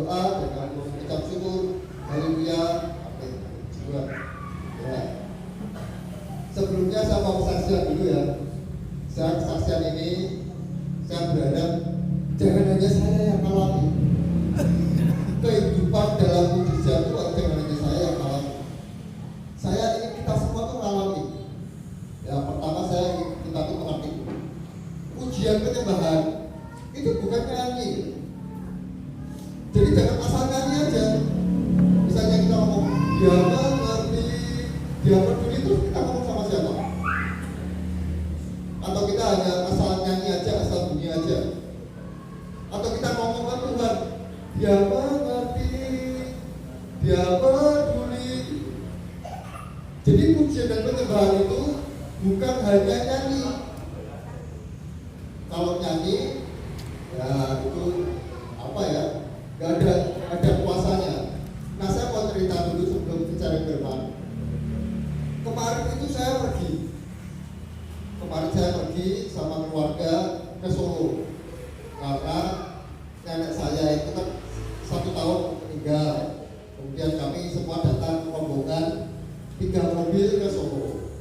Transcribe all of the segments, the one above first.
berdoa dengan mengucap syukur. Haleluya. Amin. Juga. Ya. Sebelumnya saya mau kesaksian dulu ya. Saya kesaksian ini saya berharap jangan hanya saya yang alami. Kehidupan dalam mujizat itu jangan hanya saya yang alami. Saya ingin kita semua tuh alami. Ya, pertama saya ingin kita tuh mengerti. Ujian penyembahan itu bukan nyanyi. Jadi jangan asal nyanyi aja. Misalnya kita ngomong, dia mengerti, dia peduli, terus kita ngomong sama siapa? Atau kita hanya asal nyanyi aja, asal bunyi aja? Atau kita ngomong ke Tuhan, dia mengerti, dia peduli. Jadi pujian dan penyembahan itu bukan hanya nyanyi. Kalau nyanyi, ya itu apa ya? Gak ada kuasanya. Nah, saya mau cerita dulu sebelum bicara firman. Kemarin itu saya pergi. Kemarin saya pergi sama keluarga ke Solo. Karena nenek saya itu kan 1 tahun meninggal. Kemudian kami semua datang rombongan 3 mobil ke Solo.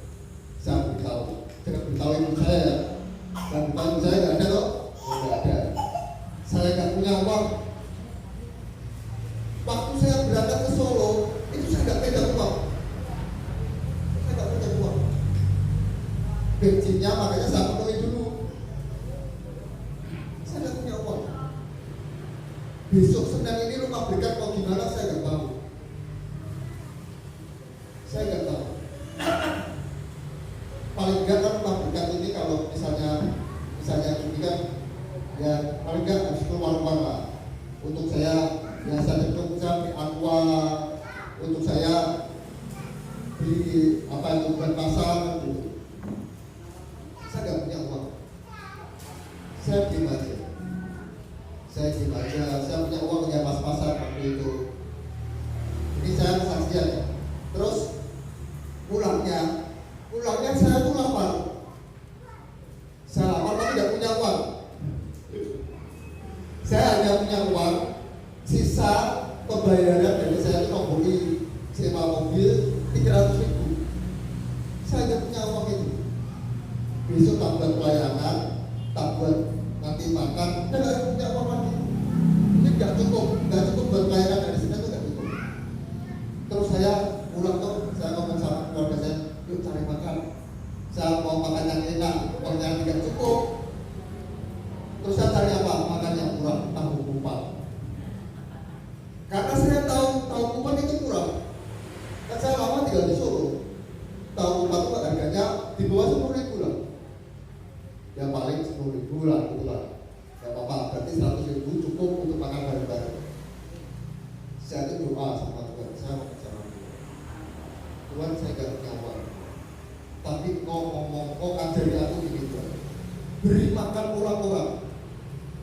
Saya beritahu, jangan beritahu ibu saya. Dan beritahu saya nggak ada kok, nggak ada. Saya nggak punya uang. Waktu saya berangkat ke Solo, itu saya nggak pegang uang. Saya nggak pegang uang. Bensinnya makanya saya penuhi dulu. Saya nggak punya uang. Besok Senin ini rumah berkat mau gimana saya nggak tahu. Saya nggak tahu. Paling nggak kan rumah berkat ini kalau misalnya ini kan ya paling nggak harus keluar lah. Untuk saya biasa cenderung saya beli aqua, untuk saya beli apa itu buat pasar gitu. Saya nggak punya uang. Saya diem aja. Saya punya uang ya pas-pasan waktu itu. Ini saya kesaksian ya. Terus pulangnya saya tuh lapar. Saya lapar tapi tidak punya uang. Saya hanya punya uang sisa pembayaran dari saya itu membeli sewa mobil 300.000. Saya tidak punya uang itu. Besok tak buat pelayanan, tak buat nanti makan, saya tidak punya uang lagi. Ini nggak cukup buat pelayanan dari sini itu nggak cukup. Terus saya pulang tuh, saya ngomong sama keluarga saya, yuk cari makan. Saya mau makan yang enak, uangnya tidak cukup. Terus saya cari apa? Makan yang murah, tahu kupat. Karena saya tahu kupat itu murah. Kan saya lama tinggal di Solo. Tahu kupat itu harganya di bawah 10.000 lah. Ya paling 10.000 lah, itulah. Gak apa-apa, berarti 100.000 cukup untuk makan bareng-bareng. Saya itu doa sama Tuhan, saya mau bicara Tuhan, saya gak punya uang. Tapi kau ajari aku gini Tuhan. Beri makan orang-orang.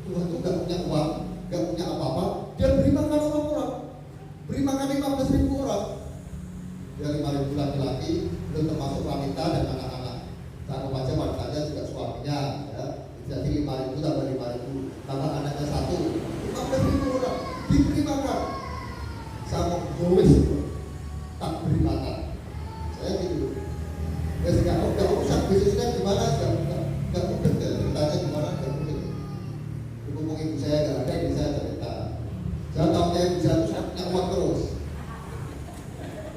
Tuhan itu gak punya uang, gak punya apa-apa. Dia beri makan orang-orang. Beri makan 15.000 orang. Ya 5.000 laki-laki, belum termasuk wanita dan anak-anak. Sama aja wanitanya juga suaminya, ya. Jadi 5.000 tambah 5.000, tambah anaknya 1, 15.000 orang diberi makan. Saya mau goes, tak beri makan. Saya gitu. Ya sekarang nggak usah bisnisnya gimana, nggak mungkin ya, ceritanya gimana nggak mungkin. Ngomong ibu saya nggak ada, ibu saya cerita. Saya tahu ibu saya itu saya punya uang terus.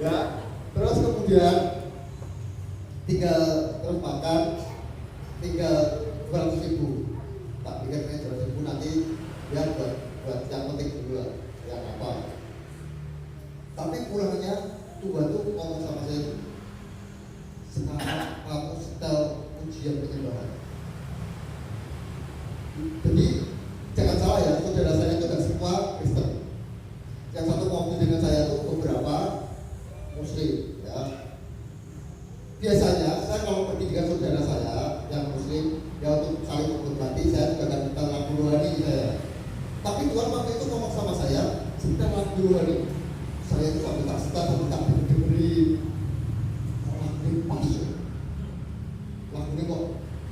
Ya, terus kemudian terus makan, tinggal 200.000. Tak pikir 200.000 nanti biar buat yang penting dulu lah, yang apa. Tapi pulangnya Tuhan tuh ngomong sama saya, sekarang kamu setel ujian penyembahan. Jadi jangan salah ya, saudara saya itu tidak semua Kristen. Yang satu mobil dengan saya itu beberapa Muslim. Ya. Biasanya saya kalau pergi dengan saudara saya yang Muslim, ya untuk saling menghormati, saya juga akan minta lagu rohani saya. Tapi Tuhan waktu itu ngomong sama saya, sebentar lagu rohani. Saya itu sampai tak setar, sampai tak dengerin. Lagu ini pas. Lagu ini kok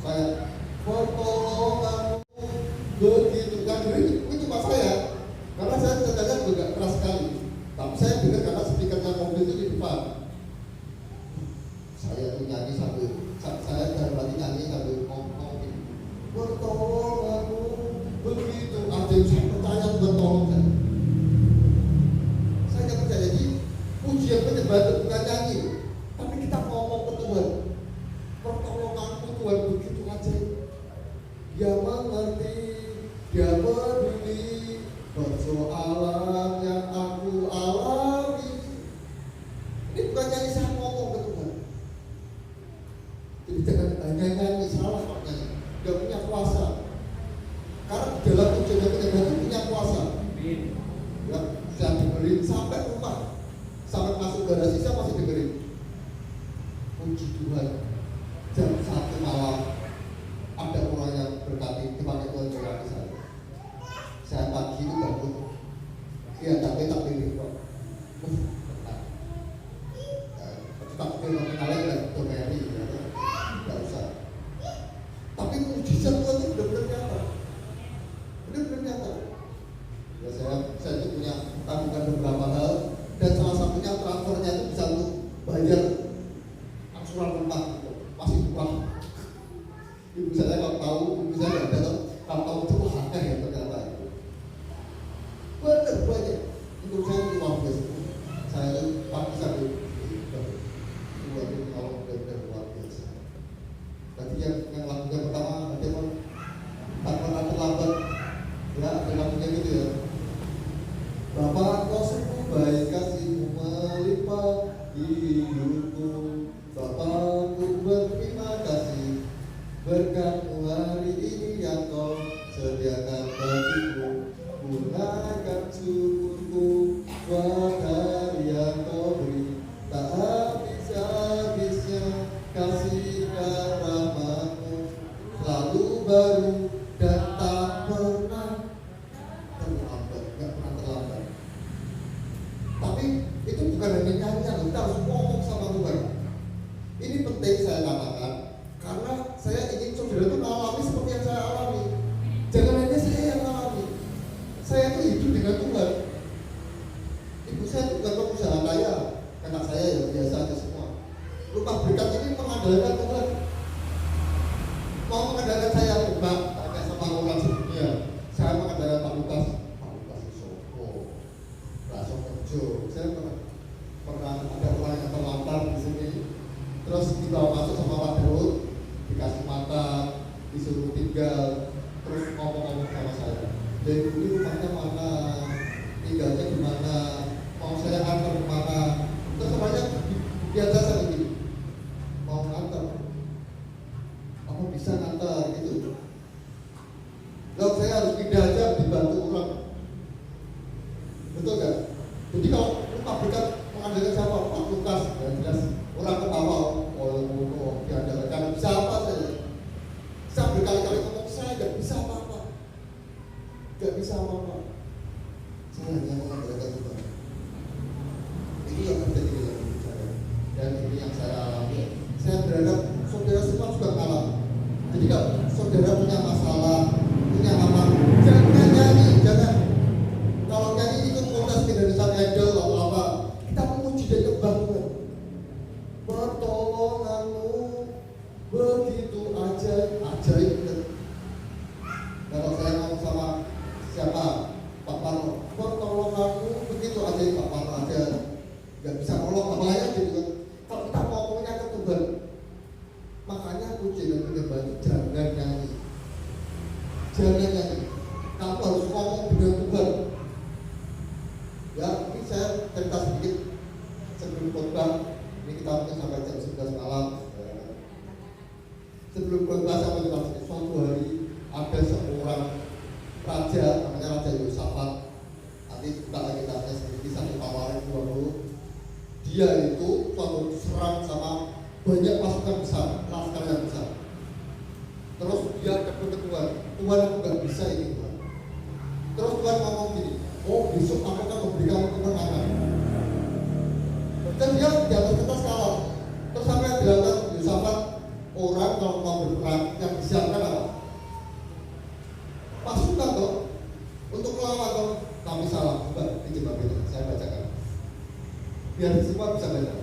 kayak pertolonganmu begitu kan, itu pas saya. Karena saya sedangkan yang saya percaya Tuhan tolong saya. Saya nggak percaya. Jadi pujian penyembah itu bukan nyanyi, tapi kita ngomong ke Tuhan. Pertolonganmu Tuhan begitu aja. Dia mengerti, dia peduli persoalan yang aku alami. Ini bukan nyanyi, saya ngomong ke Tuhan. Jadi jangan hanya nyanyi, salah kok nyanyi. Dia punya kuasa. Karena di dalam pujian penyembah itu punya kuasa. Ya, bisa dengerin sampai rumah, sampai masuk garasi saya masih dengerin. Puji Tuhan. Jam 1 malam ada orang yang berkati dipakai Tuhan berkati saya. Saya pagi itu bangun, iya tapi tak pilih kok. Tak pilih kalian dan Tomeri, nggak usah. Tapi mujizat Tuhan itu benar-benar nyata, benar-benar nyata. Ya saya itu punya tanggungan beberapa hal dan salah satunya transfernya itu bisa untuk bayar angsuran rumah. Masih kurang. Ibu saya kalau tahu, ibu saya nggak tahu, kalau tahu itu harga ya ternyata. Benar banyak. Untuk saya itu luar biasa. Saya itu pagi sampai dua itu kalau benar luar biasa. Tadi yang lagunya pertama nanti mau tak pernah terlambat. Ya, ada lagunya gitu ya. Bapa kau sungguh baik, kasihmu melimpah hidupku. Bapakku berterima kasih berkat-Mu hari ini yang Kau sediakan bagiku. Gunakan syukurku buat hari yang Kau beri. Tak habis-habisnya kasih dan rahmat-Mu selalu baru dan tak pernah terlambat, gak pernah terlambat. Tapi itu bukan hanya nyanyian, kita harus ngomong sama Tuhan. Ini penting saya katakan karena saya ingin saudara itu mengalami seperti yang saya alami. Jangan hanya saya yang alami. Saya itu hidup dengan Tuhan. Ibu saya itu bukan pengusaha kaya, anak saya yang biasa aja semua. Rumah berkat ini mengandalkan Tuhan. Mau mengandalkan saya enggak, kayak sama orang sebelumnya. Saya mengandalkan Pak Lukas Soko, Rasul Kerjo. Saya pernah ada orang yang terlantar di sini. Terus dibawa masuk sama Pak Daud, dikasih makan, disuruh tinggal, terus ngomong-ngomong sama saya. Jadi dulu rumahnya mana, tinggalnya di mana, mau saya antar ke mana. Terus semuanya biasa begini, mau ngantar, apa bisa ngantar gitu. Lalu saya harus pindah aja dibantu orang, betul gak? Jadi kalau rumah berkat mengandalkan siapa? Pak Lukas, ya jelas. Orang ketawa, diandalkan bisa apa saja. Saya berkali-kali ngomong, saya nggak bisa apa-apa. Nggak bisa apa-apa. Saya hanya mengandalkan Tuhan. Ini yang terjadi dalam hidup saya. Dan ini yang saya alami. Saya berharap saudara semua juga kalah. Jadi kalau saudara punya masalah, punya apa, jangan nyanyi, jangan. Kalau nyanyi ikut kontes Indonesian Idol atau apa, kita memuji dan nyembah Tuhan. Pertolonganmu begitu ajaib. Kalau saya ngomong sama siapa, Pak Parno, pertolonganmu begitu ajaib, Pak Parno aja nggak bisa nolong apa ya gitu kan. Kalau kita ngomongnya ke Tuhan, makanya puji dan penyembah itu jangan nyanyi. Kamu harus ngomong dengan Tuhan. Ya, ini saya cerita sedikit sebelum khotbah. Ini kita mungkin sampai jam 11 malam. Sebelum khotbah saya menjelaskan suatu hari ada seorang raja, namanya Raja Yosafat. Nanti buka lagi tasnya sedikit, 1 Tawarik 20. Dia itu suatu serang sama banyak pasukan besar, laskar yang besar. Terus dia ketemu ke Tuhan, Tuhan aku gak bisa ini Tuhan. Terus Tuhan ngomong gini, oh besok aku akan memberikan kemenangan. Dan dia di atas kertas kalah. Terus sampai dilakukan Yosafat, orang kalau mau berperang yang disiapkan apa? Pasukan toh untuk melawan toh. Kami salah, coba dijebak itu, saya bacakan biar semua bisa baca.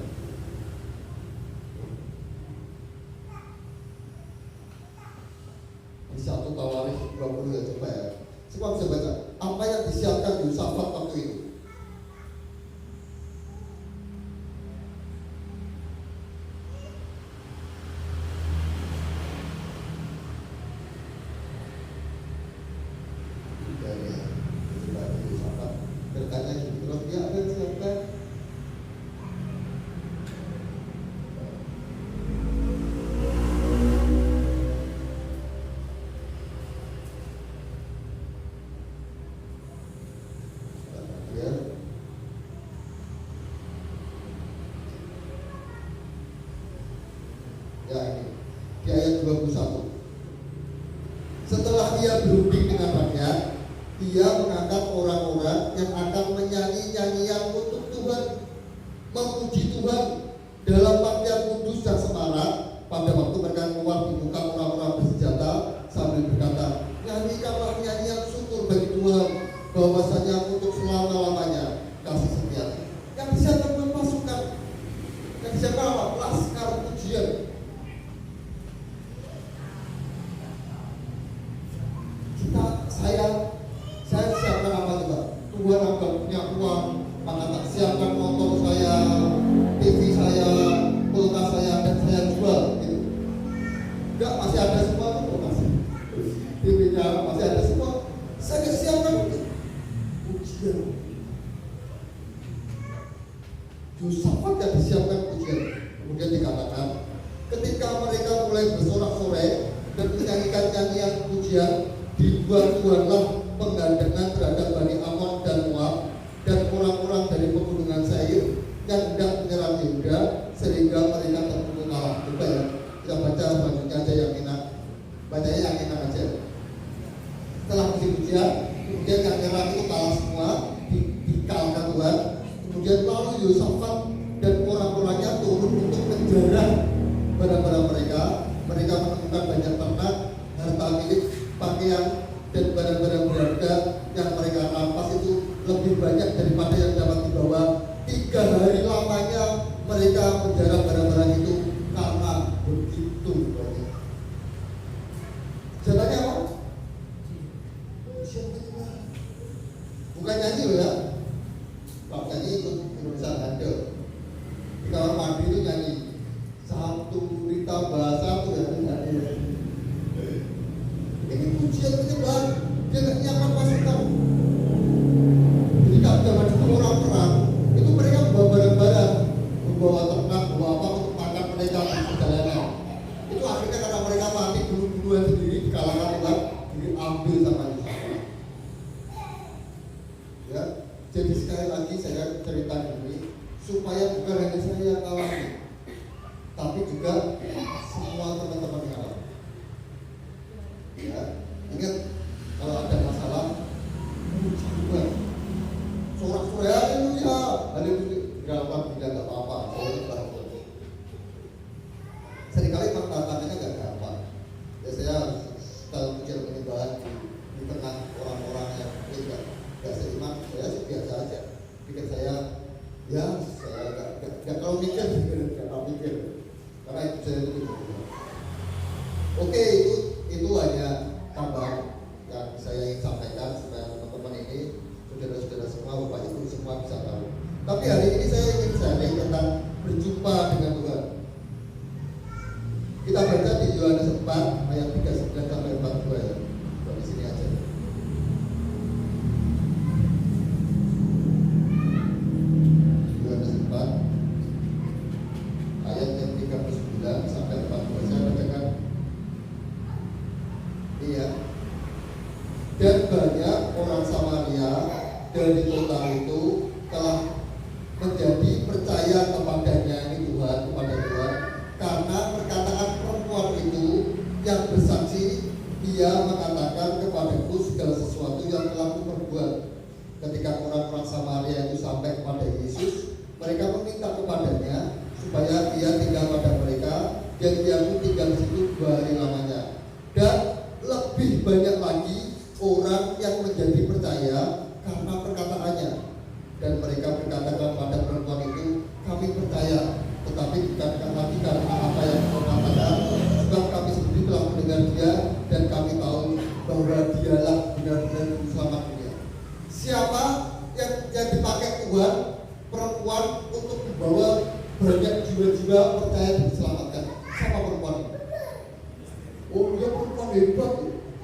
Di 1 Tawarik 20 ya, coba ya. Semua bisa baca. Apa yang disiapkan Yosafat waktu itu? Berkata gitu, terus dia akan siapkan ya ini di ayat 21. Setelah ia berunding dengan rakyat, ia mengangkat orang-orang yang akan menyanyi nyanyian untuk Tuhan, memuji Tuhan dalam pakaian kudus dan semarak. Pada waktu mereka keluar di muka orang-orang bersenjata sambil berkata, nyanyikanlah nyanyian syukur bagi Tuhan, bahwasanya untuk selama-lamanya kasih setia. Yang disiapkan buat pasukan, yang disiapkan apa? Laskar pujian. Saya siapkan apa juga? Tuhan akan punya uang, maka tak siapkan motor saya, TV saya, kulkas saya, dan saya jual gitu. Enggak, masih ada semua tuh, masih TV-nya masih ada semua. Saya siapkan pujian. Yosafat yang disiapkan pujian. Kemudian dikatakan, ketika mereka mulai bersorak-sorai dan menyanyikan nyanyian pujian, dibuat-buatlah penggandengan terhadap Bani Amon dan Moab dan orang-orang dari pegunungan Seir yang hendak menyerang Yehuda sehingga mereka terpukul kalah. Coba ya, kita baca selanjutnya aja yang enak. Bacanya yang enak aja. Setelah puji-pujian, kemudian yang nyerang itu kalah semua, dikalahkan Tuhan. Kemudian lalu Yosafat dan orang-orangnya turun untuk menjarah barang-barang mereka. Mereka menemukan banyak ternak, harta milik, pakaian, dan barang-barang berharga yang mereka rampas itu lebih banyak daripada yang dapat dibawa. 3 hari lamanya mereka menjarah barang-barang itu karena begitu banyak. Jalannya apa? Bukan nyanyi loh ya. Kalau nyanyi ikut Indonesia Handel. Di kamar mandi itu nyanyi satu ditambah satu ya nyanyi. Ini pujian penyembahan, dia nggak nyiapkan pasukan. Jadi kalau zaman dulu orang perang, itu mereka membawa barang-barang, membawa ternak, membawa apa untuk makan mereka di perjalanan. Itu akhirnya karena mereka mati dulu-duluan sendiri, dikalahkan Tuhan, diambil sama Yosafat. Ya, jadi sekali lagi saya cerita ini supaya bukan hanya saya yang alami, tapi juga semua teman-teman yang alami. Ya, ingat kalau ada masalah, puji Tuhan. Sorak-sorai haleluya, haleluya. Gerakan tidak apa-apa, saya itu seringkali tantangannya nggak gampang. Ya saya dalam pujian penyembahan di tengah orang-orang yang nggak seiman, saya sih biasa aja. Pikir saya, ya saya nggak terlalu mikir, karena itu saya itu. Oke, itu hanya tambahan yang saya ingin sampaikan supaya teman-teman ini, saudara-saudara semua, Bapak Ibu semua bisa tahu. Tapi hari ini saya ingin sharing tentang berjumpa dengan Tuhan. Kita baca di Yohanes 4 ayat 39 sampai 42 ya. Di sini aja. Yohanes 4 ayat yang 39 sampai 42 saya bacakan. Iya. Dan banyak orang Samaria dari kota itu telah menjadi percaya kepadanya, ini Tuhan, kepada Tuhan, karena perkataan perempuan itu yang bersaksi, dia mengatakan kepadaku segala sesuatu yang telah kuperbuat. Ketika orang-orang Samaria itu sampai kepada Yesus, mereka meminta kepadanya supaya dia tinggal pada mereka, dan dia pun tinggal di situ 2 hari lamanya. Dan lebih banyak lagi orang yang menjadi percaya karena perkataannya. Dan mereka berkata kepada perempuan itu, kami percaya, tetapi bukan lagi karena apa yang kau katakan, sebab kami sendiri telah mendengar dia dan kami tahu bahwa dialah benar-benar Siapa yang dipakai Tuhan, perempuan untuk membawa banyak jiwa-jiwa percaya dan diselamatkan? Siapa perempuan ini? Oh, dia perempuan hebat,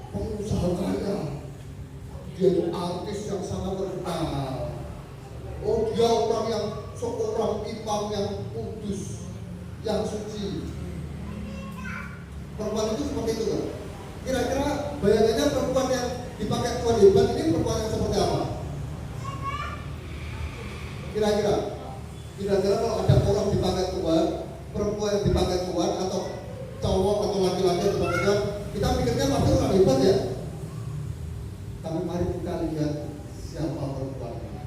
pengusaha kaya. Dia itu artis yang sangat terkenal. Oh, dia orang yang seorang imam yang kudus, yang suci. Perempuan itu seperti itu kan? Kira-kira bayangannya perempuan yang dipakai Tuhan hebat ini perempuan yang seperti apa? Kira-kira kalau ada orang dipakai Tuhan, perempuan yang dipakai Tuhan atau cowok atau laki-laki yang dipakai Tuhan, kita pikirnya pasti orang hebat ya. Tapi mari kita lihat siapa perempuan ini.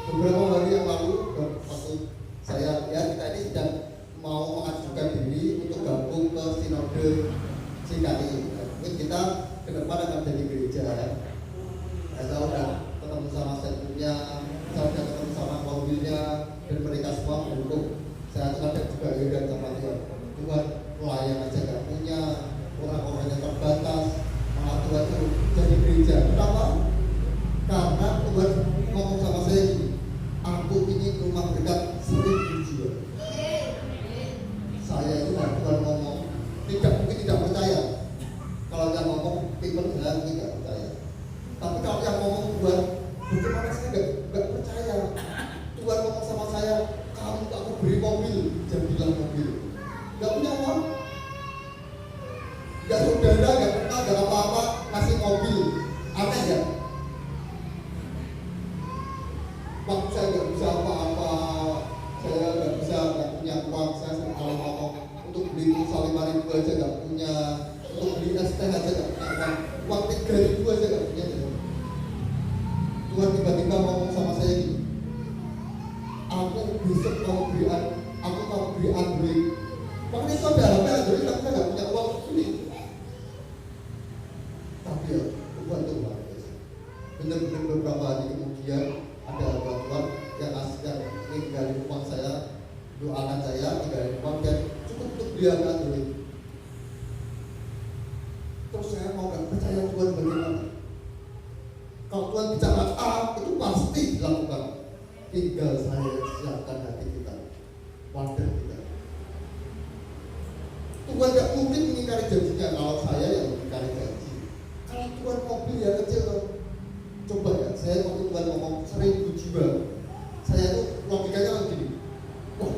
Beberapa hari yang lalu, waktu saya ya kita ini sedang mau mengajukan diri untuk gabung ke sinode CKI. Mungkin kita ke depan akan jadi gereja ya. Saya udah ketemu sama sekretnya, saya udah ketemu sama mobilnya, dan mereka semua mendukung. Saya ada juga dan sama dia. Tuhan pelayan aja gak punya, orang-orangnya terbatas, malah Tuhan itu jadi gereja. Kenapa? Karena Tuhan ngomong sama saya ini, aku ingin rumah berkat 1000 jiwa. Saya itu Tuhan ngomong, mungkin tidak percaya. Kalau yang ngomong people saya tidak percaya. Tapi kalau yang ngomong Tuhan, bagaimana saya nggak percaya? Tuhan ngomong sama saya, kamu aku beri mobil, jadilah mobil. Nggak punya uang, nggak saudara, nggak kenal, nggak apa-apa, kasih mobil, aneh ya? Waktu saya nggak bisa apa-apa, saya nggak punya uang, saya kalau ngomong untuk beli pulsa 5.000 aja nggak punya, untuk beli ST aja nggak punya uang 3.000 aja nggak punya. Tuhan tiba-tiba ngomong sama saya ini, aku besok mau beli Android. Makanya saudara Android tapi saya nggak punya uang ini. Tapi ya Tuhan itu luar biasa. Benar-benar beberapa hari kemudian ada Tuhan yang ninggalin uang saya, doakan saya, ninggalin uang dan cukup untuk beli Android. Terus saya mau nggak percaya Tuhan bagaimana? Kalau Tuhan bicara A, itu pasti dilakukan. Tinggal saya siapkan hati kita, wadah kita. Tuhan gak mungkin mengingkari janjinya kalau saya yang mengingkari janji. Kalau Tuhan mobil ya kecil, coba ya, saya waktu Tuhan ngomong 1000 jiwa, saya itu logikanya kan gini, wah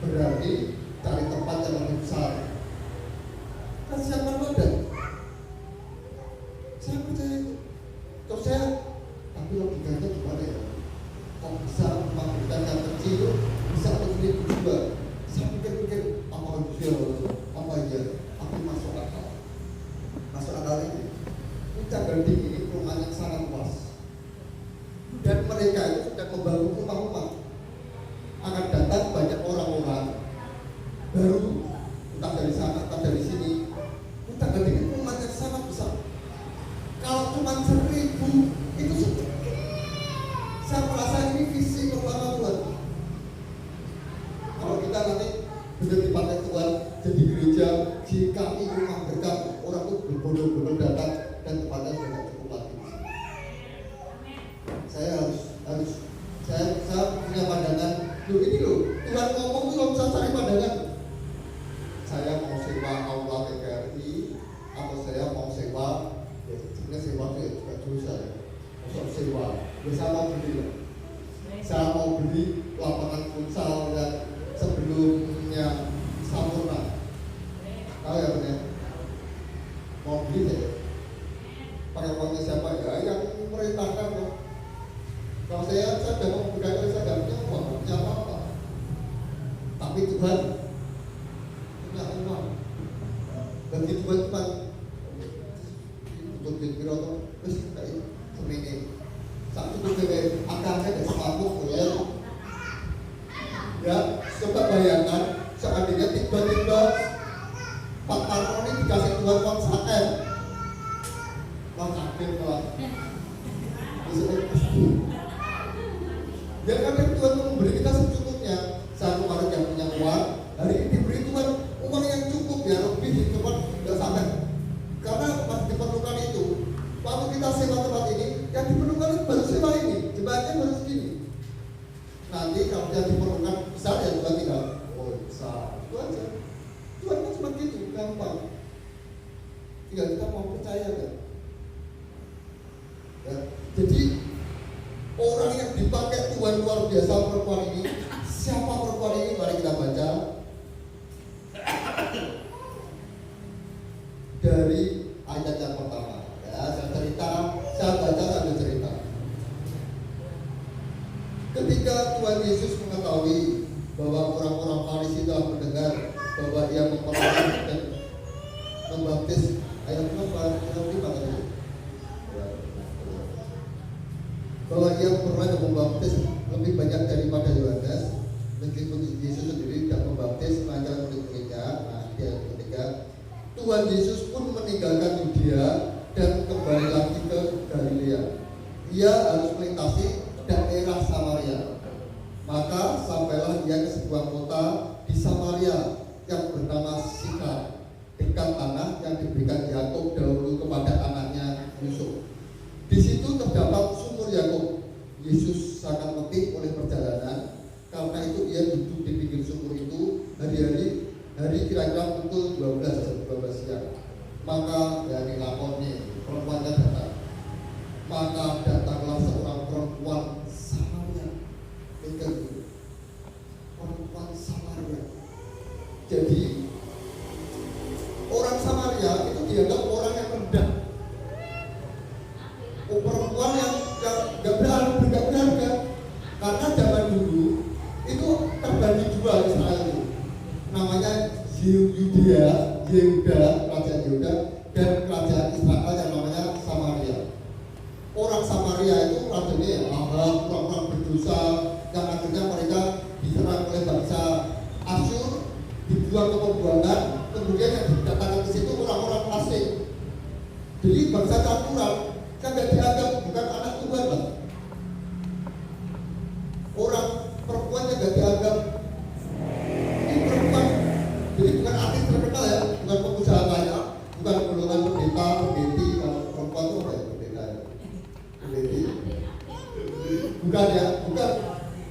berarti cari tempat yang lebih besar. Kan siapkan wadah. Saya percaya itu. Terus saya, tapi logikanya gimana ya? Kok bisa memberikan yang kecil bisa untuk juga? Saya pikir-pikir apa ya? Aku masuk akal ini. Puncak Gading ini perumahan yang sangat luas, dan mereka itu sudah membangun rumah-rumah. Akan datang banyak orang-orang baru, entah dari sana, entah dari sini. Puncak Gading ini perumahan yang sangat besar. Kalau cuma 1000 itu sedikit. Saya merasa ini visi pertama Tuhan. Kalau kita nanti benar dipakai Tuhan jadi gereja GKI rumah berkat, orang itu berbondong-bondong datang dan tempatnya sudah cukup lagi. Saya punya pandangan. Loh ini loh, Tuhan ngomong tuh nggak usah cari pandangan. Saya mau sewa aula TKRI atau saya mau sewa, ya sebenarnya sewa itu ya juga dosa ya. Maksud sewa, ya saya mau beli lapangan futsal yang sebelumnya Sampurna. Tahu ya benar? Mau beli ya? Pakai uangnya siapa ya? Yang memerintahkan loh. Kalau saya sudah mau budaya, saya tidak punya uang, tidak punya apa-apa. Tapi Tuhan punya uang. Bagi Tuhan untuk dikira tuh, terus kayak semini. Satu tuh akarnya ada sepatu ya. Ya, coba bayangkan seandainya tiba-tiba Pak Arno ini dikasih Tuhan uang 1M. Wah kaget malah. Ya kadang Tuhan memberi kita secukupnya. Saat kemarin yang punya uang, hari ini diberi Tuhan uang yang cukup ya, lebih di tempat tidak sampai. Karena masih diperlukan itu. Waktu kita sewa tempat ini, Nanti kalau dia diperlukan besar ya Tuhan tinggal, oh besar, itu aja. Tuhan kan cuma gitu, gampang. Tinggal kita mau percaya kan. Ya. Jadi orang yang dipakai Tuhan luar biasa perempuan ini. Siapa perempuan ini? Mari kita baca dari ayat yang pertama. Ya, saya baca sambil cerita. Ketika Tuhan Yesus mengetahui bahwa orang-orang Farisi telah mendengar bahwa ia memperoleh dan membaptis, ayat berapa? Ayat 5 tadi. Bahwa ia memperoleh dan membaptis lebih banyak daripada Yohanes, meskipun Yesus sendiri tidak membaptis melainkan murid-muridnya. Nah, dia ketiga, Tuhan Yesus pun meninggalkan Yudea dan kembali lagi ke Galilea. Ia harus melintasi daerah Samaria. Maka sampailah ia ke sebuah kota di Samaria yang bernama Sikar, dekat tanah yang diberikan Yakub dahulu kepada anaknya Yusuf. Di situ terdapat sumur Yakub. Yesus sangat letih oleh perjalanan, karena itu ia duduk di pinggir sumur itu hari kira-kira pukul 12 siang. Maka dari lapornya perempuannya datang. Maka datanglah seorang perempuan Samaria. Perempuan Samaria. Jadi orang Samaria itu dianggap orang yang rendah. Perempuan yang nggak berharga. Karena zaman dulu itu terbagi dua Israel itu. Namanya Yehuda, kerajaan Yehuda, dan kerajaan Israel yang namanya Samaria. Orang Samaria itu rajanya ya orang-orang berdosa, yang akhirnya mereka diserang oleh bangsa Asyur, dibuang ke pembuangan, kemudian yang didatangkan ke situ orang-orang asing. Jadi bangsa campuran, kan tidak dianggap bukan anak Tuhan lah. Orang perempuan yang tidak dianggap ini perempuan, jadi bukan artis terkenal ya, bukan pengusaha kaya, bukan golongan pendeta, pendeti. Kalau perempuan itu apa ya pendeta ya? Pendeti. Bukan ya, bukan.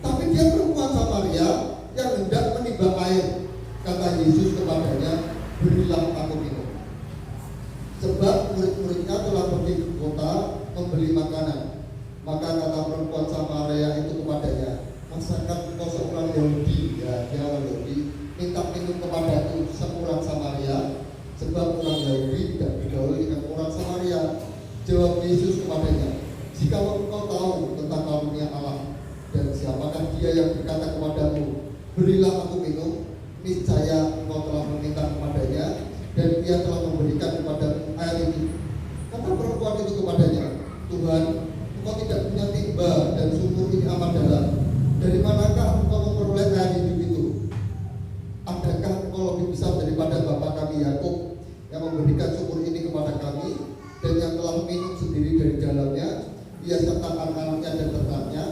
Tapi dia perempuan Samaria yang hendak menimba air. Kata Yesus kepadanya, berilah aku minum. Sebab murid-muridnya telah pergi ke kota membeli makanan. Maka kata perempuan Samaria itu kepadanya, masakan engkau seorang Yahudi, ya dia orang Yahudi, minta minum kepadaku seorang Samaria, sebab orang Yahudi tidak bergaul dengan orang Samaria. Jawab Yesus kepadanya, jika engkau tahu tentang karunia Allah dan siapakah dia yang berkata kepadamu, berilah aku minum, niscaya engkau telah meminta kepadanya dan dia telah memberikan kepadamu air itu. Kata perempuan itu kepadanya, Tuhan, engkau tidak punya timba dan sumur ini amat dalam. Dari manakah engkau memperoleh air hidup itu? Adakah engkau lebih besar daripada bapa kami Yakub yang memberikan sumur ini kepada kami dan yang telah minum sendiri dari dalamnya, ia serta anak-anaknya dan ternaknya?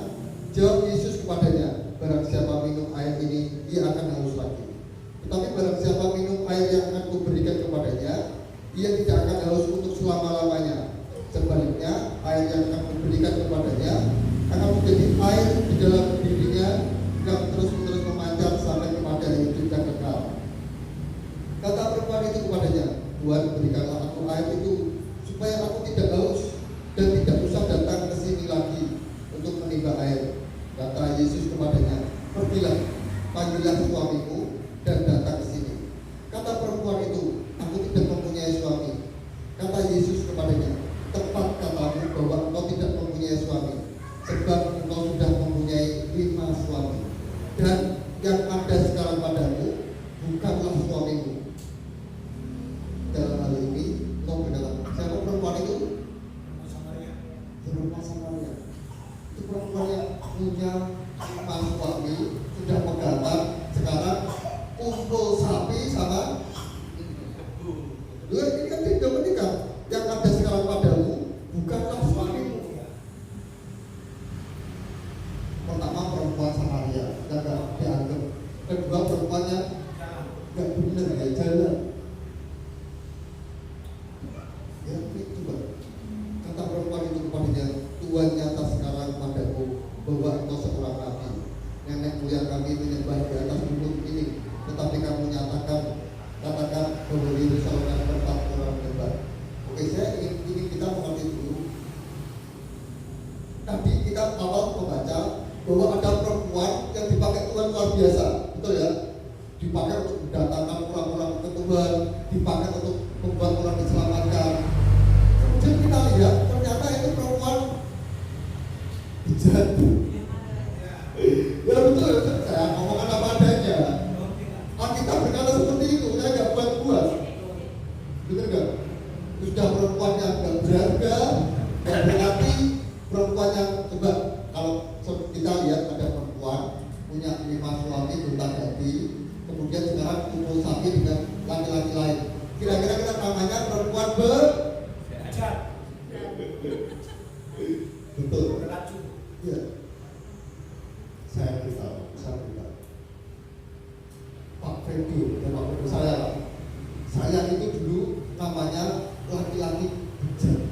Jawab Yesus kepadanya, barang siapa minum air ini, ia akan haus lagi. Tetapi barang siapa minum air yang akan kuberikan kepadanya, ia tidak akan haus untuk selama-lamanya. Sebaliknya, air yang akan kuberikan kepadanya akan menjadi air di dalam dirinya yang terus-menerus memancar sampai kepada hidup yang kekal. Kata perempuan itu kepadanya, Tuhan, berikanlah aku air itu supaya aku tidak haus dan tidak usah datang ke sini lagi untuk menimba air. Kata Yesus kepadanya, pergilah, panggillah suamimu dan datang ke sini. Kata perempuan itu, aku tidak mempunyai suami. Kata Yesus kepadanya, tepat katamu bahwa engkau tidak mempunyai suami, sebab engkau sudah mempunyai 5 suami, dan yang ada sekarang padamu bukanlah suamimu. Dalam hal ini, engkau benar. Siapa perempuan itu? Perempuan Samaria. Itu perempuan yang punya 5 suami, sudah pegangan, sekarang kumpul sapi sama dua ini kan tidak menikah. Yang ada sekarang padamu bukanlah suamimu. Pertama perempuan Samaria dan gak dianggap. Kedua perempuannya gak benar, gak jalan. Ya itu Pak. Kata perempuan itu kepadanya, Tuhan nyata sekarang padaku bahwa engkau seorang nabi. Tadi kita awal membaca bahwa ada perempuan yang dipakai Tuhan luar biasa, betul ya? Dipakai untuk mendatangkan orang-orang ke Tuhan, dipakai untuk membuat orang diselamatkan. Kemudian kita lihat ternyata itu perempuan bejat. Ya betul ya, saya ngomongkan apa adanya. Kita berkata seperti itu, saya nggak buat-buat. Betul nggak? Sudah perempuan yang nggak berharga, nggak berarti perempuan yang coba kalau kita lihat ada perempuan punya 5 suami berhutang hati, kemudian sekarang kumpul sapi dengan laki-laki lain. Kira-kira kita namanya perempuan beracun. Betul. Beracun. Iya. Saya beritahu. Pak Fredo dan Pak Fredo saya itu dulu namanya laki-laki bejat.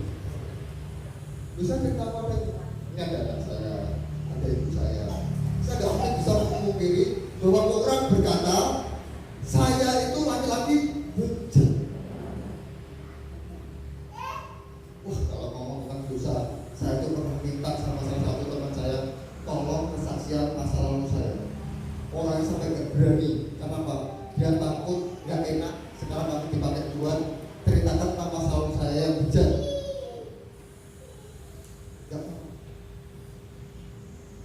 Bisa cerita apa itu? Ini ada anak saya, ada ibu saya. Saya nggak mungkin bisa memungkiri bahwa orang berkata saya itu laki-laki bejat. Wah, kalau ngomong tentang dosa, saya itu pernah minta sama salah satu teman saya, tolong kesaksian masa lalu saya. Orang yang sampai nggak berani, kenapa? Dia takut, nggak enak. Sekarang aku dipakai Tuhan, ceritakan tentang masa lalu saya yang bejat.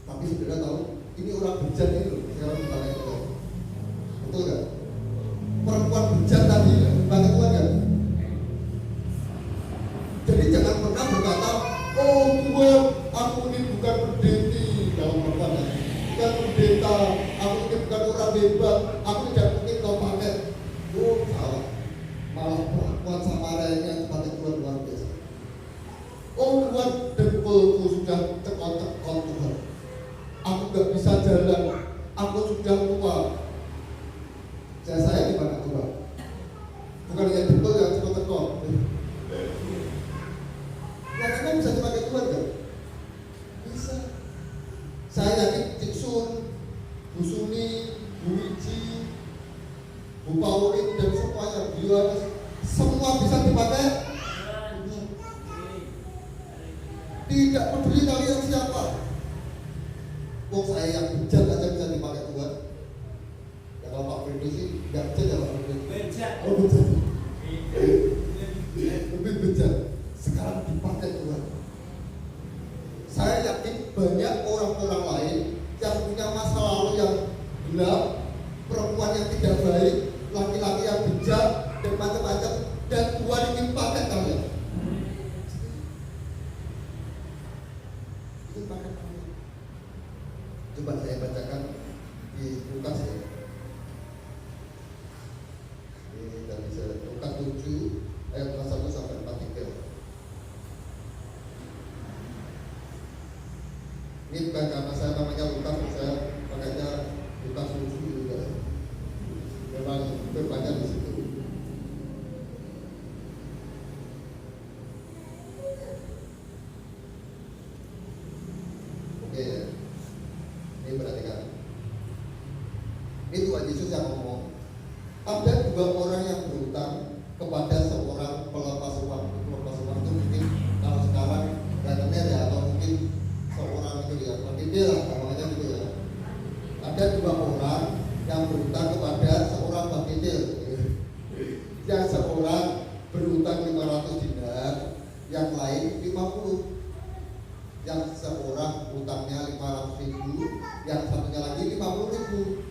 Tapi saudara tahu, ini orang bejat ini loh, sekarang dipakai Tuhan. Betul nggak? Perempuan bejat tadi dipakai Tuhan kan? Jadi jangan pernah berkata, oh Tuhan, aku ini bukan pendeta dalam perempuan, bukan pendeta, aku ini bukan orang hebat, aku tidak mungkin kau pakai. Oh salah, malah perempuan Samaria yang dipakai Tuhan luar biasa. Oh Tuhan, dengkulku sudah cekot-cekot Tuhan. Aku gak bisa jalan, aku sudah tua. Saya di mana Tuhan? Bukan yang dengkul yang cekot-cekot. Nah, kan bisa dipakai Tuhan kan? Bisa. Saya yakin Cik Sun, Bu Suni, Bu Wiji, Bu Pauline dan semuanya, Bu Yohanes, semua bisa dipakai. Tidak peduli kalian siapa. Oh saya yang bejat aja bisa dipakai Tuhan. Ya kalau Pak Fredo sih nggak bejat ya Pak Fredo. Bejat. Oh bejat. Lebih bejat. Sekarang dipakai Tuhan. Saya yakin banyak orang-orang lain yang punya masa lalu yang gelap, perempuan yang tidak baik, laki-laki yang bejat dan macam-macam, dan Tuhan ingin pakai kalian. Itu pakai kalian. Coba saya bacakan di Lukas ya. Ini dari Lukas 7 ayat 1 sampai 43. Ini bukan karena saya namanya Lukas, saya pakainya Lukas 7 juga. Memang berbanyak di situ. Oke ya. Ini perhatikan. Ini Tuhan Yesus yang ngomong. Ada 2 orang yang berhutang kepada seorang pelepas uang. Pelepas uang itu mungkin kalau sekarang rentenir ya, atau mungkin seorang itu ya, pendidik lah, namanya gitu ya. Ada 2 orang yang berhutang kepada seorang pendidik. Yang seorang berhutang 500 dinar, yang lain 50. Yang seorang hutangnya 500.000, yang satunya lagi 50.000.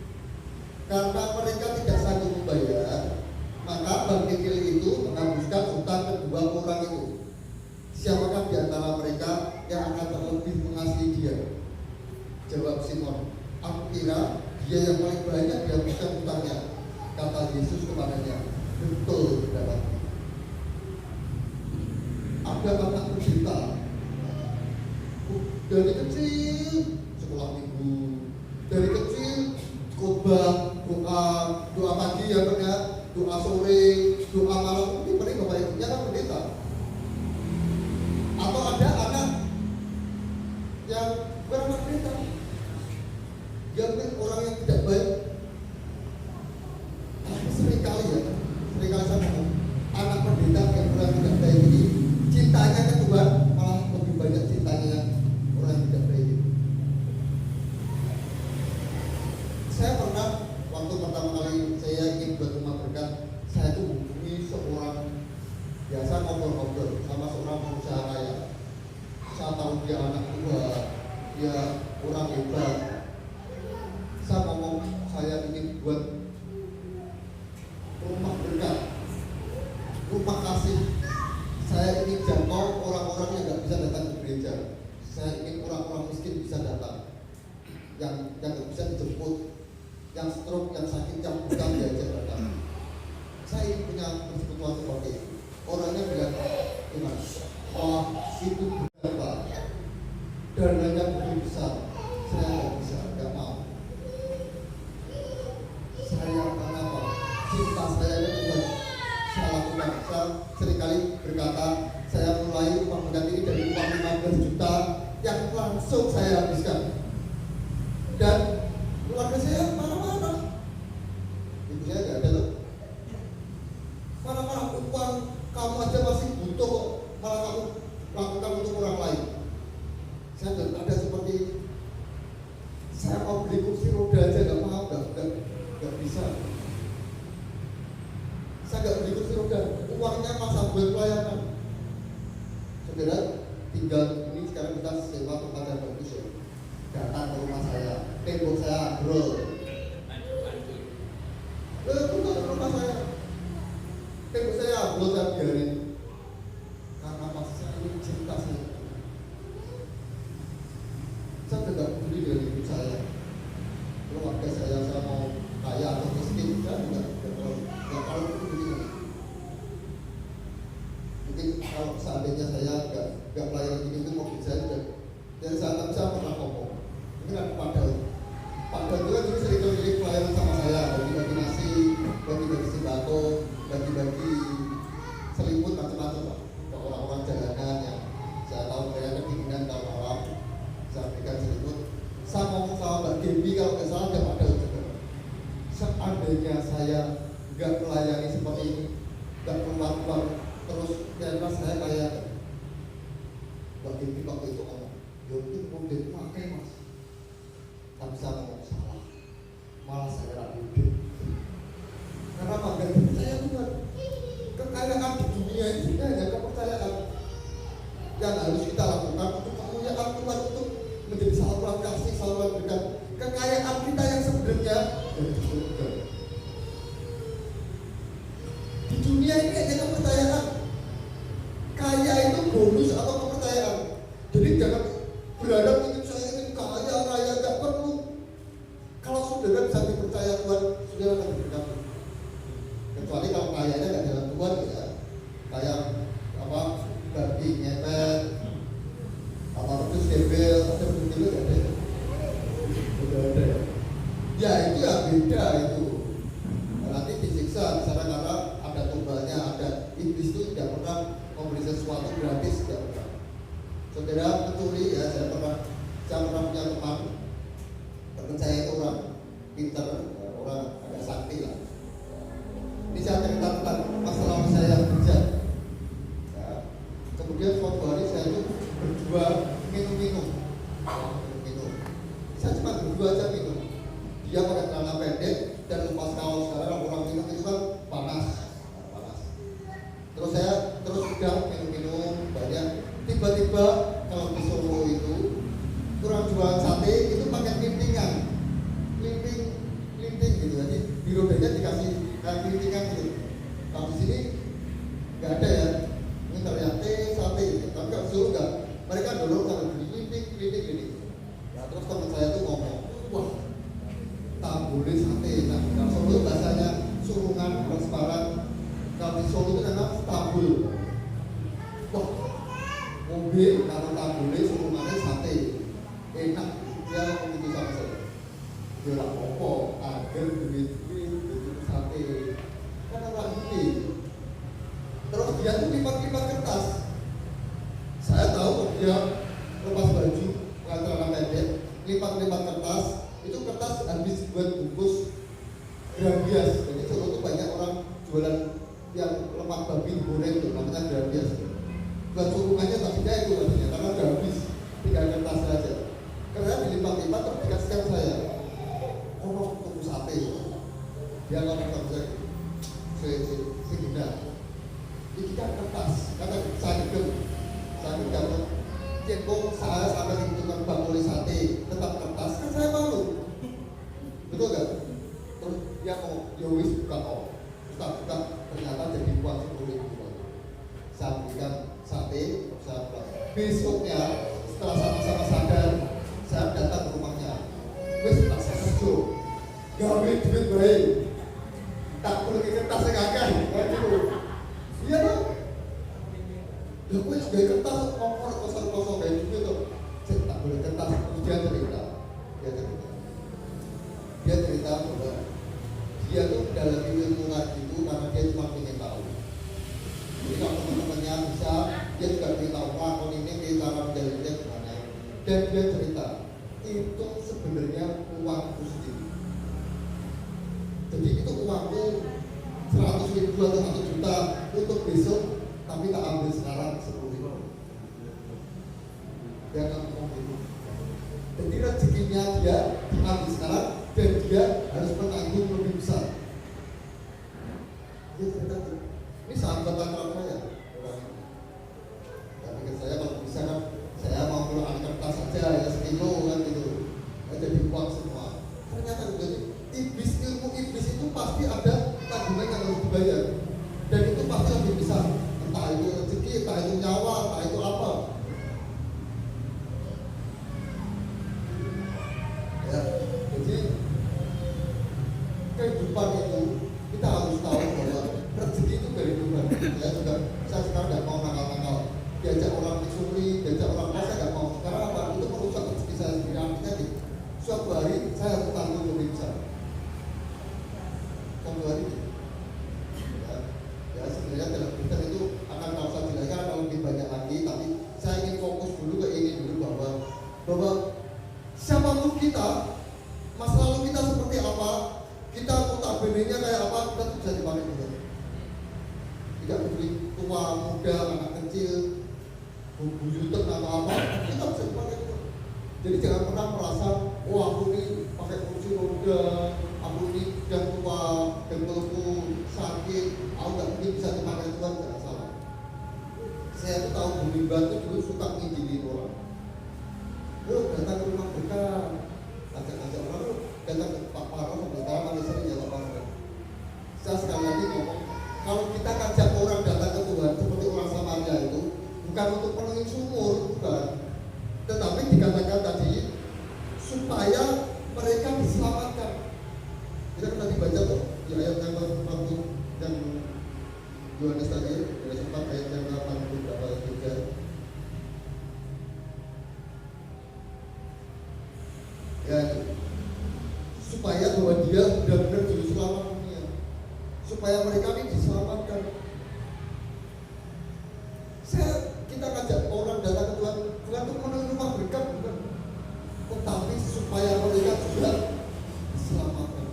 Karena mereka tidak sanggup membayar, maka Bang Kikil itu menghapuskan hutang kedua orang itu. Siapakah di antara mereka yang akan terlebih mengasihi dia? Jawab Simon, aku kira dia yang paling banyak dihapuskan hutangnya. Kata Yesus kepadanya, betul saudaraku. Ada anak pendeta dari kecil sekolah minggu, dari kecil khotbah, doa pagi ya benar, doa sore, doa malam. Ini mereka bapak ibunya kan pendeta. Atau ada anak yang bukan anak pendeta, dia mungkin orang yang tidak baik. Seringkali saya ngomong, anak pendeta yang orang tidak baik ini cintanya ke Tuhan malah lebih banyak cintanya yang orang Saya ingin orang-orang miskin bisa datang, yang nggak bisa dijemput, yang stroke, yang sakit, yang bukan diajak datang. Saya ingin punya persekutuan seperti itu. Orangnya bilang, gimana? Oh, itu berapa? Dananya begitu besar. Saya nggak bisa, nggak mau. Saya kenapa? Cinta saya itu Tuhan. Saya lakukan. Saya seringkali berkata, saya mulai uang mengganti dari uang 15 juta yang langsung saya habiskan. Dan keluarga saya marah-marah. Ibu saya nggak ada loh. Marah-marah, uang kamu aja masih butuh kok, malah kamu lakukan untuk orang lain. Saya nggak ada seperti itu. Saya mau beli kursi roda aja nggak mau, nggak bisa. Saya nggak beli kursi roda, uangnya masa buat pelayanan. Saudara, tinggal ini sekarang kita sewa tempat yang bagus ya. Datang ke rumah saya, tembok saya ambrol. Bukan ke rumah saya, tembok saya ambrol, saya biarin. Karena pas saya ini cinta saya. Saya tidak peduli dengan hidup saya. Keluarga saya mau kaya atau miskin, saya tidak kalau peduli. Mungkin kalau seandainya saya nggak pelayanan ini, itu mobil saya sudah dari saat itu saya pernah ngomong. Ini kan padahal itu kan dulu sering kali pelayanan sama saya, bagi-bagi nasi, bagi-bagi sembako, bagi-bagi selimut macam-macam Pak. Ke orang-orang jalanan yang saya tahu mereka kedinginan tahun malam, saya berikan selimut. Saya ngomong sama Mbak Gembi kalau nggak salah ada padahal juga. Seandainya saya nggak melayani seperti ini, nggak keluar terus kira-kira saya kayak Mbak Gembi waktu itu ngomong, ya itu mobil pakai mas. Tapi saya ngomong salah, malah saya ragu deh. Karena bangga saya bukan kekayaan di dunia ini hanya kepercayaan yang harus kita lakukan untuk kemuliaan Tuhan, untuk menjadi saluran kasih, saluran berkat. Kekayaan kita yang sebenarnya dari surga. Di dunia ini hanya kepercayaan. Kaya itu bonus atau kepercayaan. Jadi jangan berharap ingin saya ingin kaya raya, nggak perlu. Kalau saudara bisa dipercaya Tuhan, saudara akan berkat. Kecuali kalau kayanya nggak dalam Tuhan ya, kayak apa babi ngepet, apa terus gembel, ada begitu nggak ada? Udah ada. Ya itu ya beda itu. Nanti disiksa misalnya karena ada tumbalnya, ada iblis itu tidak pernah memberi sesuatu gratis, tidak pernah. Saudara mencuri ya, saya pernah punya teman teman saya itu orang pintar, orang agak sakti lah. Ini saya cerita tentang masalah saya kerja. Ya. Kemudian suatu hari saya itu berdua minum. Saya cuma berdua aja minum. Dia pakai celana pendek dan lepas kaos. Karena orang minum itu kan panas. Terus saya udah minum banyak. Tiba-tiba kalau di Solo itu kurang jualan sate itu pakai lintingan, linting gitu. Jadi di rodanya dikasih lintingan gitu. Kalau di sini nggak ada ya. Ini ternyata sate gitu. Tapi kalau Solo nggak. Mereka dulu kalau beli linting. Ya terus teman saya tuh ngomong, wah tak boleh sate. Nah kalau Solo bahasanya surungan transparan. Kalau di Solo itu namanya tabul. Wah, mobil kalau tabulnya surungannya sate. Enak, dia ngomong itu sama saya. Dia lah apa, agar duit sate. Kan orang ini. Terus dia tuh lipat-lipat kertas. Saya tahu dia lepas baju, celana pendek, lipat-lipat kertas. Itu kertas habis buat bungkus grabias. Jadi Solo itu banyak orang jualan yang lemak babi goreng itu namanya grabias. Buat surungannya tak tidak itu artinya karena udah habis, tinggal kertas saja. Karena dilipat-lipat terus dikasihkan saya. Oh, tunggu sate. Dia ngomong sama saya, si Gina, ini kan kertas, kata saya dapat cekung saya sampai hitungan bangkuli sate, tetap kertas, kan saya malu. Betul gak? Terus dia mau, yowis buka buka, ternyata jadi uang 10.000. Saya berikan sate, saya pulang. Besoknya setelah sama-sama sadar, saya datang ke rumahnya. Wes tak kerja, gawe duit baik, tak perlu kertas segakan, kayak gitu. Iya dong. Ya gue gawe kertas kompor kosong-kosong kayak gitu tuh. Saya tak boleh kertas. Dia cerita bahwa dia tuh dalam ilmu ngaji itu karena dia cuma ingin tahu. Jadi kalau teman-temannya bisa, dia juga ingin tahu lakon ini cara menjalannya gimana. Dan dia cerita itu sebenarnya uangku sendiri. Jadi itu uangku 100.000 atau 1 juta untuk besok, tapi tak ambil sekarang 10.000. Dia akan ngomong gitu. Jadi rezekinya dia diambil sekarang dan dia harus menanggung lebih besar. Dia cerita ini sahabat akrab saya. Tapi ke saya kalau bisa kan saya mau keluar kertas saja ya sekilo kan gitu. Jadi uang semua. Ternyata jadi ilmu iblis itu pasti ada tanggungan yang harus dibayar. Dan itu pasti lebih besar. Entah itu rezeki, entah itu nyawa, entah itu apa. Ya, jadi kehidupan itu kita harus tahu bahwa rezeki itu dari Tuhan. Saya sekarang tidak mau nakal-nakal. Diajak orang mencuri, diajak orang saya tidak mau. Karena apa? Itu merusak rezeki saya sendiri. Artinya suatu hari saya harus tanggung lebih besar. Suatu hari ya sebenarnya dalam Kristen itu akan tahu saya jelaskan kalau lebih banyak lagi. Tapi saya ingin fokus dulu ke ini dulu bahwa siapapun kita, masa lalu kita seperti apa, kita notabene-nya kayak apa, kita bisa dipakai juga. Tidak peduli tua, muda, anak kecil, buyutan atau apa, kita bisa dipakai juga. Jadi jangan pernah merasa, oh aku ini pakai kursi roda, aku ini sudah tua, dengkulku sakit, aku nggak mungkin bisa dipakai Tuhan, jangan salah. Saya tuh tahu Bumi Batu dulu suka ngijinin orang. Lu datang ke rumah berkah, ajak orang lu datang ke Pak Paro, sebentar nanti sering ya Pak Paro. Saya sekali lagi ngomong, kalau kita ajak orang datang ke Tuhan seperti orang Samaria itu, bukan untuk penuhi sumur, bukan, tetapi dikatakan tadi supaya mereka diselamatkan. Kita kan tadi baca tuh di ayat yang waktu yang Yohanes tadi, Yohanes 4 ayat yang 8 berapa juga. Ya, supaya bahwa dia benar-benar juru selamat dunia, supaya mereka ini diselamatkan. Kita ngajak orang datang ke Tuhan, bukan untuk memenuhi rumah berkat, bukan, tetapi supaya mereka juga diselamatkan.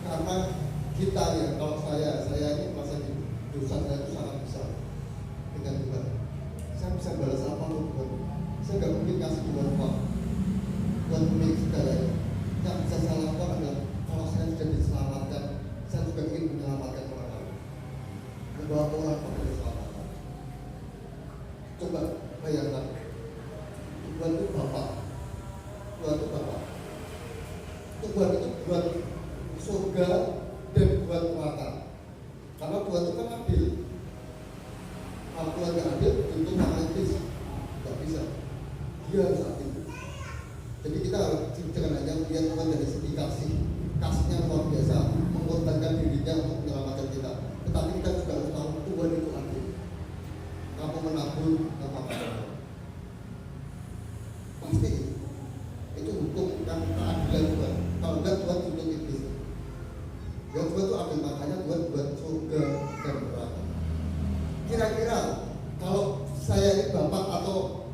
Karena kita ya, kalau saya ini merasa dosa saya itu sangat besar dengan Tuhan. Saya bisa balas apa pun Tuhan. Saya nggak mungkin kasih Tuhan uang. Tuhan punya segalanya. Yang bisa saya lakukan adalah kalau saya sudah diselamatkan, saya juga ingin menyelamatkan orang lain, membawa orang kepada keselamatan. Coba bayangkan, Tuhan itu Bapak, Tuhan itu Bapak. Tuhan itu buat surga dan buat neraka. Karena Tuhan itu kan adil. Kalau Tuhan nggak adil, itu tangan iblis nggak bisa. Dia harus adil. Jadi kita harus jangan hanya melihat Tuhan dari segi kasihnya luar biasa, mengorbankan dirinya untuk menyelamatkan kita. Tetapi kita juga harus tahu Tuhan itu adil. Kamu menabur apa-apa, pasti itu hukum kan keadilan Tuhan. Kalau enggak Tuhan tuntut iblis. Ya Tuhan itu adil, makanya Tuhan buat surga dan neraka. Kira-kira kalau saya ini bapak atau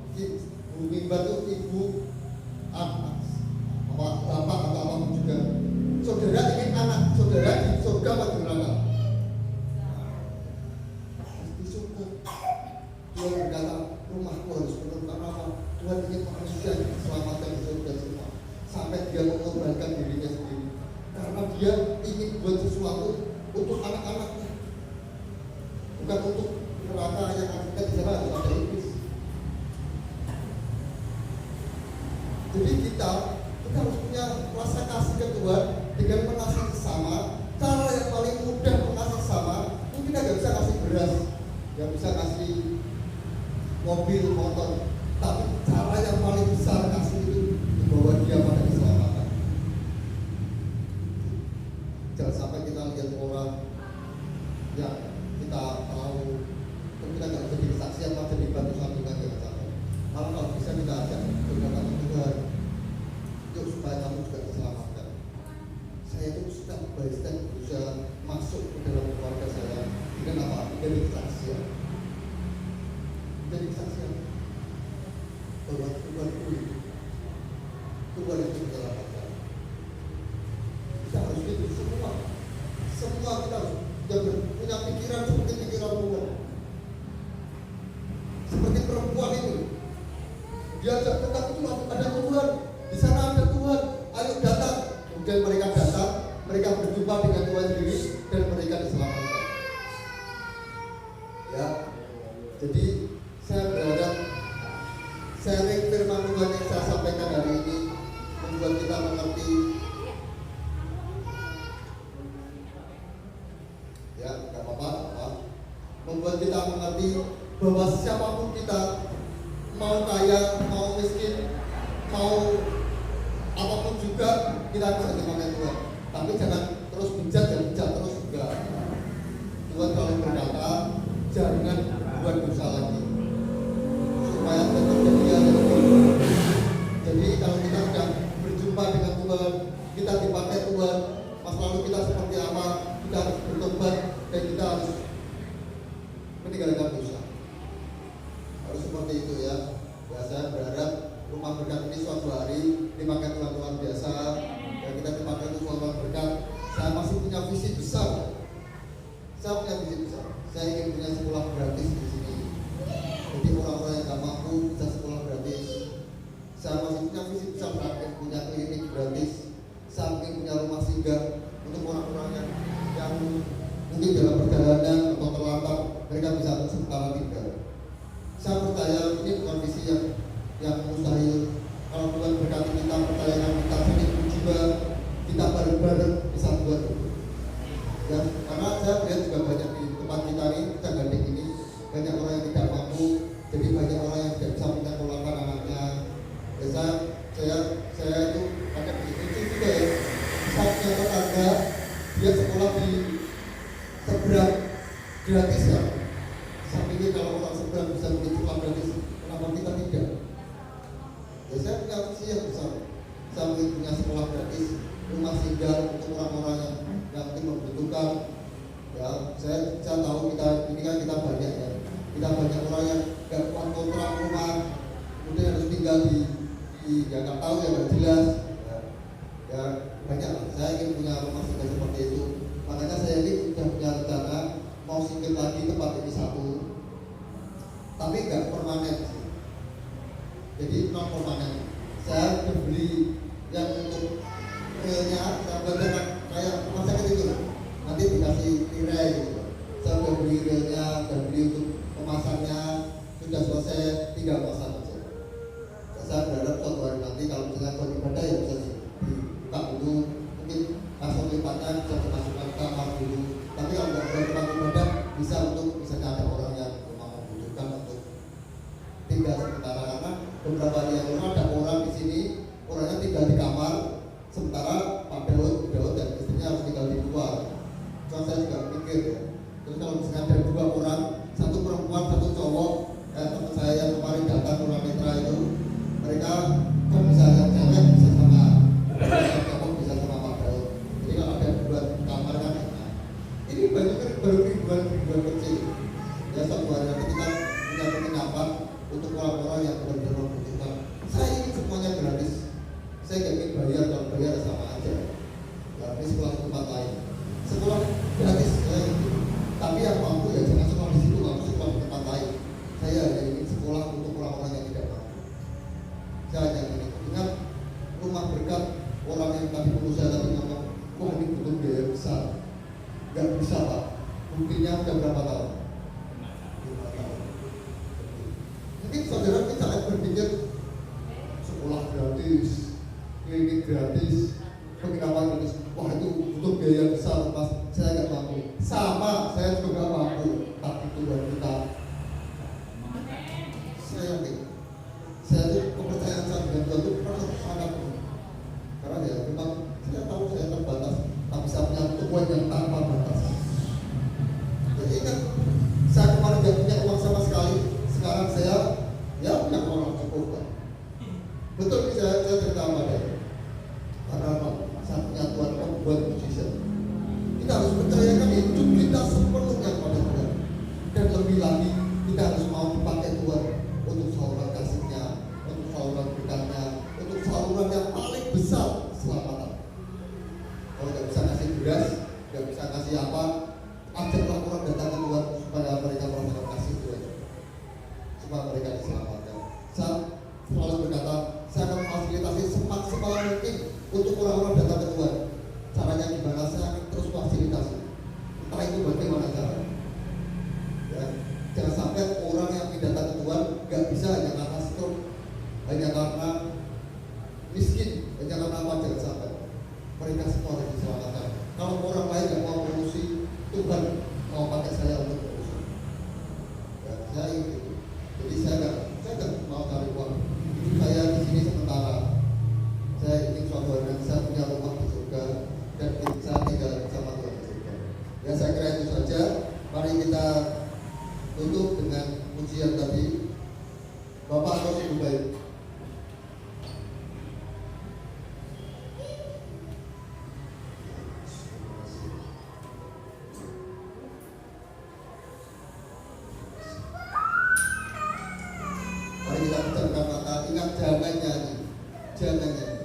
Bumi Batu ibu, bapak atau apapun juga, saudara ingin anak saudara di surga atau di neraka? Di surga. Tuhan berkata, rumahku harus penuh karena apa? Tuhan ingin manusia diselamatkan di surga semua, sampai dia mengorbankan dirinya sendiri, karena dia ingin buat sesuatu untuk anak-anaknya, bukan untuk neraka yang akhirnya di sana harus ada iblis. Jadi kita harus punya rasa kasih ke Tuhan dengan mengasihi sesama. Cara yang paling mudah mengasihi sesama, mungkin kita nggak bisa kasih beras, nggak bisa kasih mobil, motor, Tapi cara yang paling besar kasih itu membawa dia pada keselamatan. Jangan sampai kita lihat orang yang kita tahu, kita nggak jadi kesaksian, malah jadi batu sandungan, jangan sampai. Malah kalau bisa kita ajak berkata Tuhan, yuk supaya kamu juga diselamatkan. Saya itu step by step berusaha masuk ke dalam keluarga saya dengan apa? Menjadi kesaksian. Menjadi kesaksian bahwa Tuhan itu Tuhan yang menyelamatkan. Kita harus itu semua kita harus punya pikiran seperti pikiran Tuhan. Seperti perempuan ini, dia ajak dekat itu ada Tuhan, di sana ada Tuhan, ayo datang. Kemudian mereka datang, mereka berjumpa dengan Tuhan sendiri dan mereka diselamatkan. Ya, jadi saya berharap sharing firman Tuhan yang saya sampaikan hari ini membuat kita mengerti, ya nggak apa-apa, membuat kita mengerti bahwa siapapun kita, mau kaya, mau miskin, mau apapun juga, kita bisa dipakai Tuhan. Tapi jangan terus bejat dan bejat terus juga. Tuhan selalu berkata, jangan buat dosa lagi, supaya tetap setia dan hidup. Jadi kalau kita sudah berjumpa dengan Tuhan, kita dipakai Tuhan, masa lalu kita seperti apa, kita harus bertobat dan kita harus meninggalkan dosa. Harus seperti itu ya. Ya saya berharap rumah berkat ini suatu hari dipakai Tuhan luar biasa dan kita dipakai untuk Tuhan berkat. Saya masih punya visi besar. Saya punya visi besar. Saya ingin punya sekolah gratis di sini. Jadi orang-orang yang tak mampu bisa sekolah gratis. Saya masih punya visi besar, saya ingin punya klinik gratis. Saya ingin punya rumah singgah untuk orang-orang yang mungkin dalam perjalanan atau terlantar, mereka bisa sementara tinggal. Saya percaya ini bukan visi yang mustahil. Kalau Tuhan berkati kita, percayakan kita, sering mencoba, kita bareng-bareng bisa buat itu. Ya, karena saya melihat juga banyak di tempat kita ini, kita gandeng ini, banyak orang yang tidak mampu, jadi banyak orang yang tidak bisa menyekolahkan anaknya. Ya, saya itu agak lucu juga ya. Saya punya tetangga, dia sekolah di seberang gratis ya. Saya pikir kalau orang seberang bisa beli sekolah gratis, kenapa kita tidak? Ya saya punya visi yang besar. Saya ingin punya sekolah gratis, rumah singgah untuk orang-orang yang mungkin membutuhkan. Ya, saya tahu kita ini kan kita banyak ya. Kita banyak orang yang nggak kuat kontrak rumah, kemudian harus tinggal di ya nggak tahu ya nggak jelas. Ya banyak lah. Saya ingin punya rumah singgah seperti itu. Makanya saya ini sudah punya rencana mau singgah lagi tempat ini satu, tapi nggak permanen sih. Jadi non permanen. Saya beli yang untuk realnya, saya buatkan kayak rumah sakit itu, nanti dikasih tirai gitu. Saya udah beli realnya, udah beli untuk pemasangnya, sudah selesai, tinggal pasang aja. Saya berharap suatu hari nanti kalau misalnya buat ibadah ya bisa dibuka dulu, mungkin langsung lipatnya bisa dimasukkan ke kamar dulu. Tapi kalau nggak buat tempat ibadah bisa untuk misalnya ada orang yang memang membutuhkan untuk tinggal sementara, karena beberapa hari yang lalu ada orang di sini, orangnya tinggal di kamar, sementara Pak Daud dan istrinya harus tinggal di luar. Cuma saya juga mikir ya, terus kalau misalnya ada dua orang, satu perempuan, satu cowok, teman saya yang kemarin datang ke Mitra itu, mereka kan bisa yang cewek bisa sama, yang cowok bisa sama Pak Daud. Jadi kalau ada dua kamar kan enak. Ini banyak kan baru ribuan kecil. Ya suatu hari nanti kita punya penginapan untuk orang-orang yang benar-benar membutuhkan. Saya ingin semuanya gratis. Saya nggak ingin bayar, kalau bayar sama aja. Ya, ini sekolah tempat lain. Sekolah gratis saya ingin. Tapi yang mampu ya jangan sekolah di situ, mampu sekolah di tempat lain. Saya hanya ingin sekolah untuk orang-orang yang tidak mampu. Saya hanya ingin ingat rumah berkat orang yang tadi perlu saya tadi ngomong, wah ini butuh biaya besar. Nggak bisa Pak. Buktinya udah berapa tahun? 5 tahun. Mungkin saudara kita akan berpikir sekolah gratis, klinik gratis, penginapan gratis. Wah itu butuh biaya besar Mas. Saya nggak mampu. Sama, saya juga nggak mampu. Tapi Tuhan kita, saya yakin korban. Betul ini saya cerita pada karena apa? Satunya Tuhan membuat mujizat. Kita harus percayakan hidup kita sepenuhnya kepada Tuhan. Dan lebih lagi kita harus mau dipakai Tuhan untuk saluran kasihnya, untuk saluran berkatnya, untuk saluran yang paling besar keselamatan. Kalau nggak bisa kasih beras, nggak bisa kasih apa, ajaklah orang datang ke Tuhan supaya mereka merasakan kasih Tuhan, supaya mereka diselamatkan. Saya selalu berkata, saya akan fasilitasi semaksimal mungkin untuk orang-orang datang ke Tuhan. Caranya gimana? Saya akan terus fasilitasi. Entah itu bagaimana caranya. Ya, jangan sampai orang yang datang ke Tuhan nggak bisa hanya karena stroke, hanya karena miskin, hanya karena apa, jangan sampai. Mereka semua harus diselamatkan. Kalau orang lain yang mau ngurusi, Tuhan mau pakai saya untuk ngurusi. Ya, saya itu. Jadi saya nggak mau cari uang. Hidup saya di sini sementara. Saya ingin suatu hari nanti saya punya rumah di surga dan saya tinggal bersama Tuhan di surga. Ya, saya kira itu saja. Mari kita tutup dengan pujian tadi. Bapak atau Ibu baik. Mari kita ucapkan kata, ingat jangan nyanyi, jangan nyanyi.